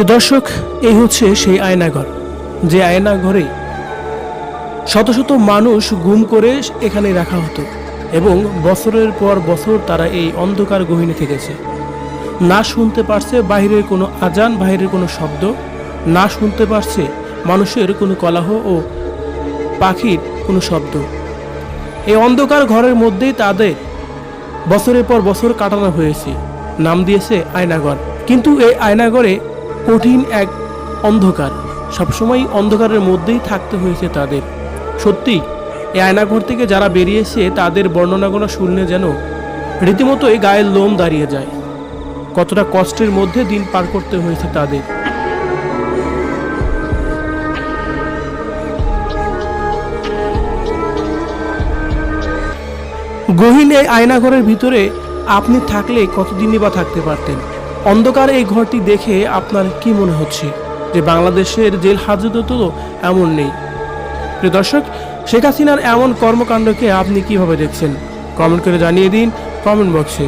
প্রিয় দর্শক, এই হচ্ছে সেই আয়নাঘর, যে আয়নাঘরে শত শত মানুষ গুম করে এখানে রাখা হতো এবং বছরের পর বছর তারা এই অন্ধকার গহীনে থেকেছে। না শুনতে পারছে বাইরের কোনো আজান, বাইরের কোনো শব্দ, না শুনতে পারছে মানুষের কোনো কলাহ ও পাখির কোনো শব্দ। এই অন্ধকার ঘরের মধ্যেই তাদের বছরের পর বছর কাটানো হয়েছে। নাম দিয়েছে আয়নাঘর। কিন্তু এই আয়নাঘরে কঠিন এক অন্ধকার, সবসময় অন্ধকারের মধ্যেই থাকতে হয়েছে তাদের। সত্যি এই আয়নাঘর থেকে যারা বেরিয়েছে তাদের বর্ণনাগুলো শুনলে যেন রীতিমতোই গায়ের লোম দাঁড়িয়ে যায়। কতটা কষ্টের মধ্যে দিন পার করতে হয়েছে তাদের। গহীন এই আয়নাঘরের ভিতরে আপনি থাকলে কতদিনই বা থাকতে পারতেন? অন্ধকার এই ঘরটি দেখে আপনার কি মনে হচ্ছে যে বাংলাদেশের জেল হাজতে তো এমন নেই? প্রিয় দর্শক, শেখ হাসিনার এমন কর্মকাণ্ডকে আপনি কিভাবে দেখছেন? কমেন্ট করে জানিয়ে দিন কমেন্ট বক্সে।